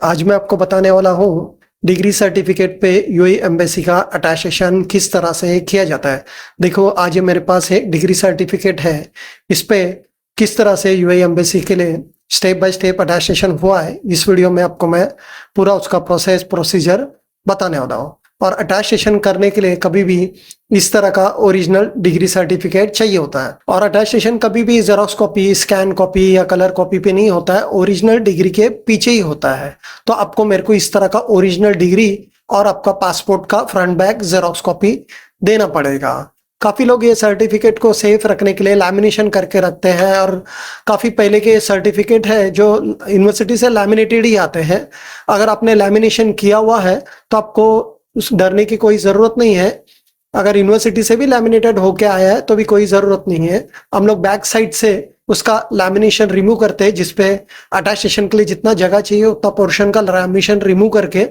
आज मैं आपको बताने वाला हूँ डिग्री सर्टिफिकेट पे यूएई एम्बेसी का अटैस्टेशन किस तरह से किया जाता है। देखो, आज ये मेरे पास एक डिग्री सर्टिफिकेट है। इस पे किस तरह से यूएई एम्बेसी के लिए स्टेप बाय स्टेप अटैस्टेशन हुआ है, इस वीडियो में आपको मैं पूरा उसका प्रोसीजर बताने वाला हूँ। और अटैस्टेशन करने के लिए कभी भी इस तरह का ओरिजिनल डिग्री सर्टिफिकेट चाहिए होता है। और अटैस्टेशन कभी भी जेरोक्स कॉपी, स्कैन कॉपी या कलर कॉपी पे नहीं होता है, ओरिजिनल डिग्री के पीछे ही होता है। तो आपको मेरे को इस तरह का ओरिजिनल डिग्री और आपका पासपोर्ट का फ्रंट बैक जेरोक्स कॉपी देना पड़ेगा। काफी लोग ये सर्टिफिकेट को सेफ रखने के लिए लैमिनेशन करके रखते हैं, और काफी पहले के सर्टिफिकेट है जो यूनिवर्सिटी से लैमिनेटेड ही आते हैं। अगर आपने लैमिनेशन किया हुआ है तो आपको उस डरने की कोई जरूरत नहीं है। अगर यूनिवर्सिटी से भी लैमिनेटेड होके आया है तो भी कोई जरूरत नहीं है। हम लोग बैक साइड से उसका लैमिनेशन रिमूव करते हैं, जिसपे अटैस्टेशन के लिए जितना जगह चाहिए उतना पोर्शन का लैमिनेशन रिमूव करके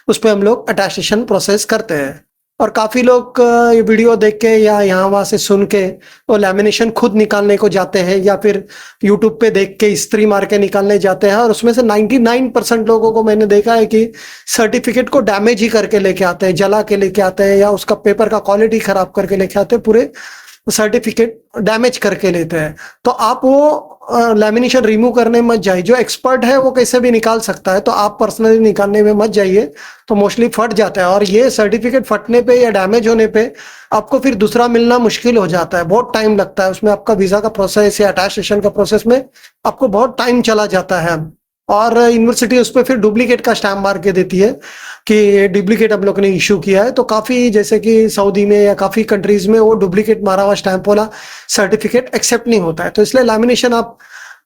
उस पर हम लोग अटैस्टेशन प्रोसेस करते हैं। और काफी लोग ये वीडियो देख के या यहाँ वहां से सुन के वो लैमिनेशन खुद निकालने को जाते हैं, या फिर यूट्यूब पे देख के इस्त्री मार के निकालने जाते हैं। और उसमें से 99% लोगों को मैंने देखा है कि सर्टिफिकेट को डैमेज ही करके लेके आते हैं, जला के लेके आते हैं, या उसका पेपर का क्वालिटी खराब करके लेके आते हैं, पूरे सर्टिफिकेट डैमेज करके लेते हैं। तो आप वो लैमिनेशन रिमूव करने मत जाइए। जो एक्सपर्ट है वो कैसे भी निकाल सकता है, तो आप पर्सनली निकालने में मत जाइए, तो मोस्टली फट जाता है। और ये सर्टिफिकेट फटने पे या डैमेज होने पे आपको फिर दूसरा मिलना मुश्किल हो जाता है, बहुत टाइम लगता है उसमें। आपका वीजा का प्रोसेस या अटैस्टेशन का प्रोसेस में आपको बहुत टाइम चला जाता है। और यूनिवर्सिटी उस पर फिर डुप्लीकेट का स्टैम्प मार के देती है कि डुप्लीकेट हम लोग ने इशू किया है। तो काफी, जैसे कि सऊदी में या काफी कंट्रीज में, वो डुप्लीकेट मारा हुआ स्टैंप वाला सर्टिफिकेट एक्सेप्ट नहीं होता है। तो इसलिए लैमिनेशन आप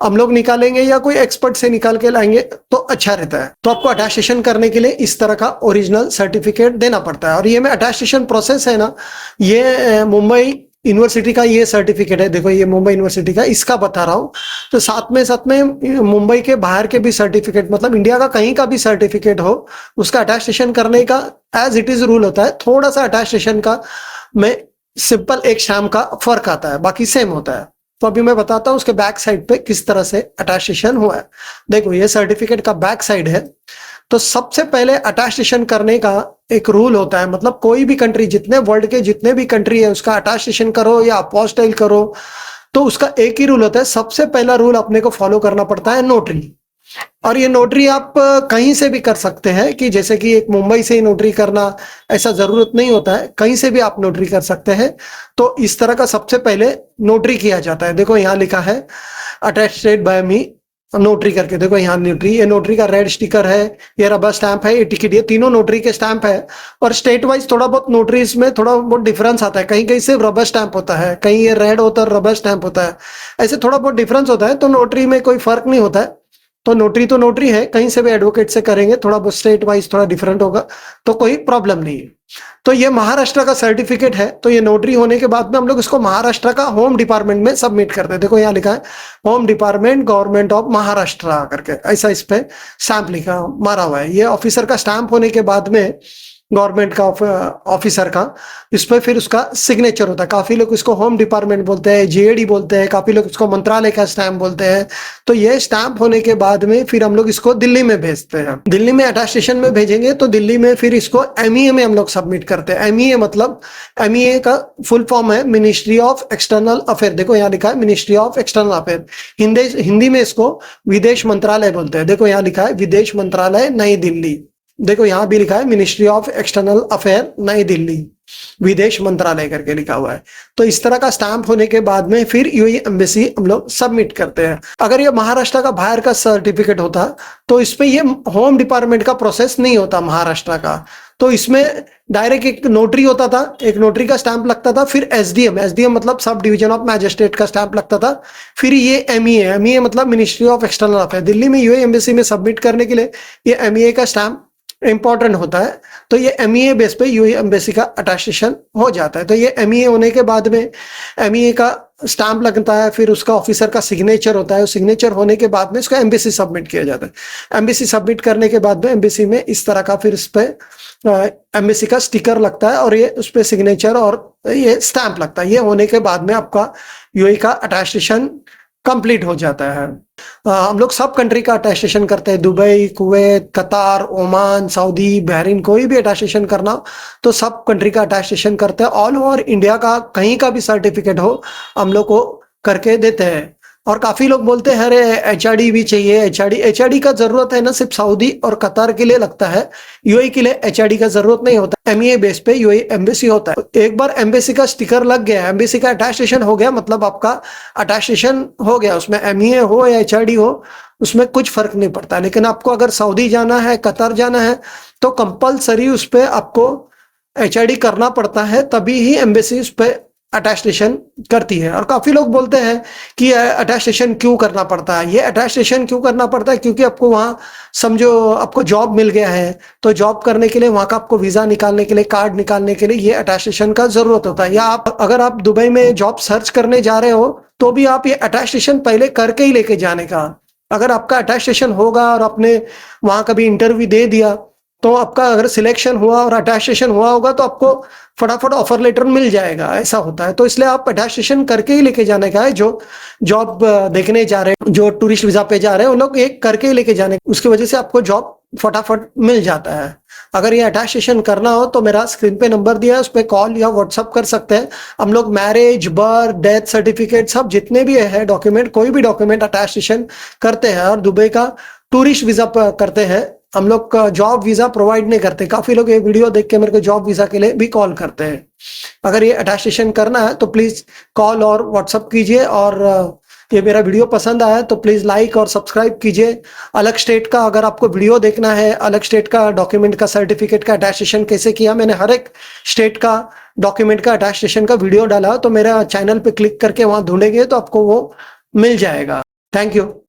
हम लोग निकालेंगे या कोई एक्सपर्ट से निकाल के लाएंगे तो अच्छा रहता है। तो आपको अटैस्टेशन करने के लिए इस तरह का ओरिजिनल सर्टिफिकेट देना पड़ता है। और ये मैं अटैस्टेशन प्रोसेस है ना, ये मुंबई यूनिवर्सिटी का ये सर्टिफिकेट है। देखो, ये मुंबई यूनिवर्सिटी का इसका बता रहा हूँ। तो साथ में मुंबई के बाहर के भी सर्टिफिकेट, मतलब इंडिया का कहीं का भी सर्टिफिकेट हो, उसका अटैस्टेशन करने का एज इट इज रूल होता है। थोड़ा सा अटैस्टेशन का में सिंपल एक स्टैम्प का फर्क आता है, बाकी सेम होता है। तो अभी मैं बताता हूँ उसके बैक साइड पे किस तरह से अटैस्टेशन हुआ है। देखो, ये सर्टिफिकेट का बैक साइड है। तो सबसे पहले अटैस्टेशन करने का एक रूल होता है, मतलब कोई भी कंट्री, जितने वर्ल्ड के जितने भी कंट्री है, उसका अटैस्टेशन करो या अपोस्टाइल करो, तो उसका एक ही रूल होता है। सबसे पहला रूल अपने को फॉलो करना पड़ता है नोटरी। और ये नोटरी आप कहीं से भी कर सकते हैं, कि जैसे कि एक मुंबई से ही नोटरी करना ऐसा जरूरत नहीं होता है, कहीं से भी आप नोटरी कर सकते हैं। तो इस तरह का सबसे पहले नोटरी किया जाता है। देखो, यहाँ लिखा है अटेस्टेड बाय मी नोटरी करके। देखो यहाँ नोटरी, ये नोटरी का रेड स्टिकर है, ये रबर स्टैंप है, ये टिकट, ये तीनों नोटरी के स्टैंप है। और स्टेट वाइज थोड़ा बहुत नोटरीज में थोड़ा बहुत डिफरेंस आता है। कहीं कहीं सिर्फ रबर स्टैंप होता है, कहीं ये रेड होता है, रबर स्टैंप होता है, ऐसे थोड़ा बहुत डिफरेंस होता है। तो नोटरी में कोई फर्क नहीं होता है। तो नोटरी है, कहीं से भी एडवोकेट से करेंगे, थोड़ा बहुत स्टेट वाइज थोड़ा डिफरेंट होगा, तो कोई प्रॉब्लम नहीं है। तो ये महाराष्ट्र का सर्टिफिकेट है। तो ये नोटरी होने के बाद में हम लोग इसको महाराष्ट्र का होम डिपार्टमेंट में सबमिट करते हैं। देखो यहाँ लिखा है home department government of Maharashtra करके, ऐसा इस पे स्टैंप लिखा मारा हुआ है। ये ऑफिसर का स्टैंप होने के बाद में, गवर्नमेंट का ऑफिसर का, इस पर फिर उसका सिग्नेचर होता है। काफी लोग इसको होम डिपार्टमेंट बोलते हैं, जेएडी बोलते हैं, काफी लोग इसको मंत्रालय का स्टैंप बोलते हैं। तो ये स्टैंप होने के बाद में फिर हम लोग इसको दिल्ली में भेजते हैं। दिल्ली में अटैस्टेशन में भेजेंगे तो दिल्ली में फिर इसको एमईए में हम लोग सबमिट करते हैं। एमईए मतलब, एमईए का फुल फॉर्म है मिनिस्ट्री ऑफ एक्सटर्नल अफेयर। देखो यहाँ लिखा है ministry of external affair. Hindi में इसको विदेश मंत्रालय बोलते हैं। देखो यहाँ लिखा है विदेश मंत्रालय नई दिल्ली। देखो यहाँ भी लिखा है मिनिस्ट्री ऑफ एक्सटर्नल अफेयर नई दिल्ली, विदेश मंत्रालय करके लिखा हुआ है। तो इस तरह का स्टैंप होने के बाद में फिर यूएई एम्बेसी हम लोग सबमिट करते हैं। अगर ये महाराष्ट्र का बाहर का सर्टिफिकेट होता तो इसमें ये होम डिपार्टमेंट का प्रोसेस नहीं होता महाराष्ट्र का। तो इसमें डायरेक्ट एक नोटरी होता था, एक नोटरी का स्टैंप लगता था, फिर एसडीएम मतलब सब डिवीजन ऑफ मैजिस्ट्रेट का स्टैंप लगता था, फिर ये एमईए मतलब ministry of external affair. Delhi में यूएई एम्बेसी में सबमिट करने के लिए ये एमईए का स्टैंप इंपॉर्टेंट होता है। तो ये एमईए बेस पे यूएई एम्बेसी का अटैस्टेशन हो जाता है। तो ये एमईए होने के बाद में एमईए का स्टैंप लगता है, फिर उसका ऑफिसर का सिग्नेचर होता है। सिग्नेचर होने के बाद में इसको एम्बेसी सबमिट किया जाता है। एम्बेसी सबमिट करने के बाद में एम्बेसी में इस तरह का फिर इस पे एम्बेसी का स्टिकर लगता है, और ये उस पे सिग्नेचर और ये स्टैंप लगता है। ये होने के बाद में आपका यूएई का अटैस्टेशन कंप्लीट हो जाता है। हम लोग सब कंट्री का अटेस्टेशन करते हैं, दुबई, कुवैत, कतार, ओमान, सऊदी, बहरीन, कोई भी अटेस्टेशन करना हो तो सब कंट्री का अटेस्टेशन करते हैं। ऑल ओवर इंडिया का कहीं का भी सर्टिफिकेट हो हम लोग को करके देते हैं। और काफी लोग बोलते हैं अरे एचआरडी भी चाहिए, एचआरडी का जरूरत है ना सिर्फ सऊदी और कतार के लिए लगता है, यूएई के लिए एचआरडी का जरूरत नहीं होता। एमईए बेस पे यूएई एम्बेसी होता है। एक बार एम्बेसी का स्टिकर लग गया, एम्बेसी का अटेस्टेशन हो गया, मतलब आपका अटेस्टेशन हो गया, उसमें एमईए हो या एचआरडी हो उसमें कुछ फर्क नहीं पड़ता। लेकिन आपको अगर सऊदी जाना है, कतर जाना है तो कंपलसरी उस पर आपको एचआरडी करना पड़ता है, तभी ही एम्बेसी उस पर अटेस्टेशन करती है। और काफी लोग बोलते हैं कि अटेस्टेशन क्यों करना पड़ता है। ये अटेस्टेशन क्यों करना पड़ता है क्योंकि आपको वहां समझो आपको जॉब मिल गया है, तो जॉब करने के लिए वहां का आपको वीजा निकालने के लिए, कार्ड निकालने के लिए ये अटेस्टेशन का जरूरत होता है। या आप अगर आप दुबई में जॉब सर्च करने जा रहे हो तो भी आप ये अटेस्टेशन पहले करके ही लेके जाने का। अगर आपका अटेस्टेशन होगा और आपने वहां कभी इंटरव्यू दे दिया तो आपका अगर सिलेक्शन हुआ और अटेस्टेशन हुआ होगा तो आपको फटाफट ऑफर लेटर मिल जाएगा, ऐसा होता है। तो इसलिए आप अटेस्टेशन करके ही लेके जाने का है। जो जॉब देखने जा रहे हैं, जो टूरिस्ट वीजा पे जा रहे हैं, उन लोग एक करके ही लेके जाने, उसकी वजह से आपको जॉब फटाफट मिल जाता है। अगर ये अटेस्टेशन करना हो तो मेरा स्क्रीन पे नंबर दिया है, उस पर कॉल या व्हाट्सअप कर सकते हैं। हम लोग मैरिज, बर्थ, डेथ सर्टिफिकेट सब जितने भी है डॉक्यूमेंट, कोई भी डॉक्यूमेंट अटेस्टेशन करते हैं। और दुबई का टूरिस्ट वीजा करते हैं, हम लोग का जॉब वीजा प्रोवाइड नहीं करते। काफी लोग ये वीडियो देख के मेरे को जॉब वीजा के लिए भी कॉल करते हैं। अगर ये अटेस्टेशन करना है तो प्लीज कॉल और व्हाट्सअप कीजिए। और ये मेरा वीडियो पसंद आया तो प्लीज लाइक और सब्सक्राइब कीजिए। अलग स्टेट का अगर आपको वीडियो देखना है, अलग स्टेट का डॉक्यूमेंट का, सर्टिफिकेट का अटेस्टेशन कैसे किया, मैंने हर एक स्टेट का डॉक्यूमेंट का अटेस्टेशन का वीडियो डाला, तो मेरा चैनल पे क्लिक करके वहां ढूंढेंगे तो आपको वो मिल जाएगा। Thank you.